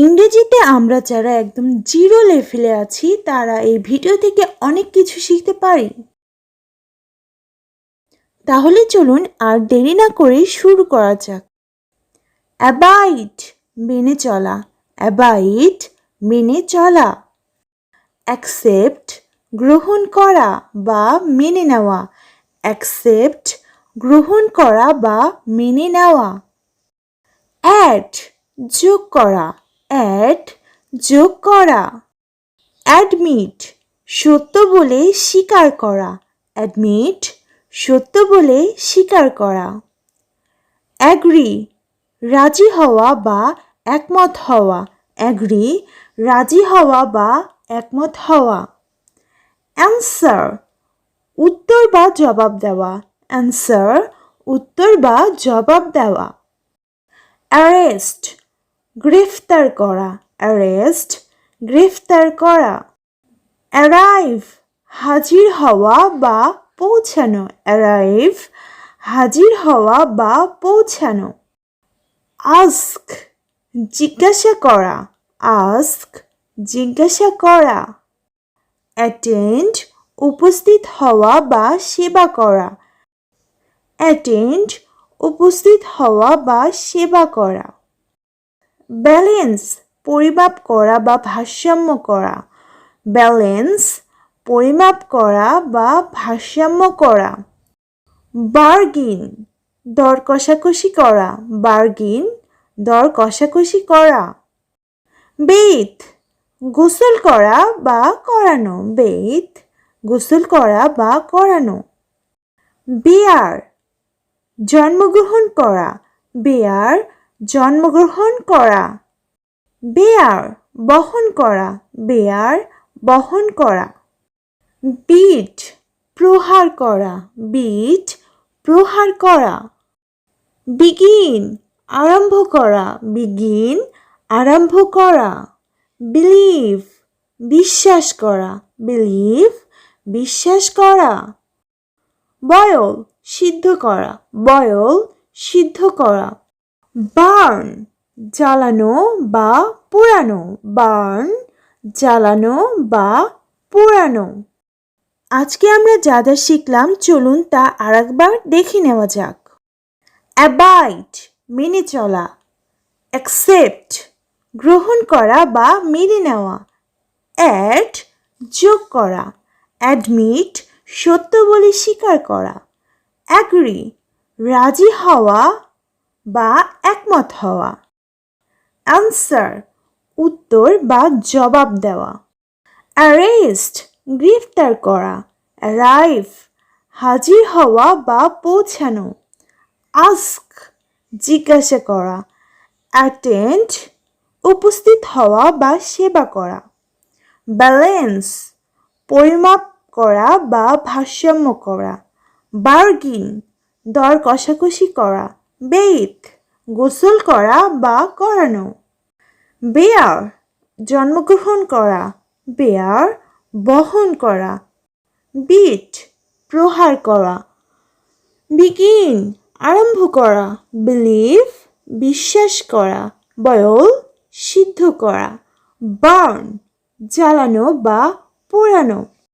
ইংরেজিতে আমরা যারা একদম জিরো লেভেলে আছি তারা এই ভিডিও থেকে অনেক কিছু শিখতে পারি। তাহলে চলুন আর দেরি না করে শুরু করা যাক। অ্যাবাইড মেনে চলা, অ্যাবাইড মেনে চলা। অ্যাকসেপ্ট গ্রহণ করা বা মেনে নেওয়া, অ্যাকসেপ্ট গ্রহণ করা বা মেনে নেওয়া। অ্যাড যোগ করা, অ্যাড যোগ করা। অ্যাডমিট সত্য বলে স্বীকার করা, অ্যাডমিট সত্য বলে স্বীকার করা। অ্যাগ্রি রাজি হওয়া বা একমত হওয়া, অ্যাগ্রি রাজি হওয়া বা একমত হওয়া। অ্যান্সার উত্তর বা জবাব দেওয়া, অ্যান্সার উত্তর বা জবাব দেওয়া। অ্যারেস্ট গ্রেফতার করা, অ্যারেস্ট গ্রেফতার করা। অ্যারাইভ হাজির হওয়া বা পৌঁছানো, অ্যারাইভ হাজির হওয়া বা পৌঁছানো। আস্ক জিজ্ঞাসা করা, আস্ক জিজ্ঞাসা করা। অ্যাটেন্ড উপস্থিত হওয়া বা সেবা করা, অ্যাটেন্ড উপস্থিত হওয়া বা সেবা করা। ব্যালেন্স পরিমাপ করা বা ভারসাম্য করা, ব্যালেন্স পরিমাপ করা বা ভারসাম্য করা। বার্গিন দর কষাকষি করা, বার্গিন দর কষাকষি করা। বেথ গোসল করা বা করানো, বেথ গোসল করা বা করানো। বেয়ার জন্মগ্রহণ করা, বেয়ার জন্মগ্রহণ করা। বেয়ার বহন করা, বেয়ার বহন করা। বিট প্রহার করা, বিট প্রহার করা। বিগিন আরম্ভ করা, বিগিন আরম্ভ করা। বিলিভ বিশ্বাস করা, বিলিভ বিশ্বাস করা। বয়েল সিদ্ধ করা, বয়েল সিদ্ধ করা। বার্ন জ্বালানো বা পোড়ানো, বার্ন জ্বালানো বা পোড়ানো। আজকে আমরা যা যা শিখলাম চলুন তা আরেকবার দেখে নেওয়া যাক। অ্যাবাইড মেনে চলা, অ্যাকসেপ্ট গ্রহণ করা বা মেনে নেওয়া। অ্যাড যোগ করা, অ্যাডমিট সত্য বলে স্বীকার করা। অ্যাগ্রি রাজি হওয়া বা একমত হওয়া। অ্যান্সার উত্তর বা জবাব দেওয়া। অ্যারেস্ট গ্রেফতার করা, অ্যারাইভ হাজির হওয়া বা পৌঁছানো। আস্ক জিজ্ঞাসা করা, অ্যাটেন্ড উপস্থিত হওয়া বা সেবা করা। ব্যালেন্স পরিমাপ করা বা ভারসাম্য করা। বার্গিন দর কষাকষি করা। বেথ গোসল করা বা করানো। বেয়ার জন্মগ্রহণ করা, বেয়ার বহন করা। বিট প্রহার করা। বিগিন আরম্ভ করা, বিলিভ বিশ্বাস করা। বয়েল সিদ্ধ করা। বার্ন জ্বালানো বা পোড়ানো।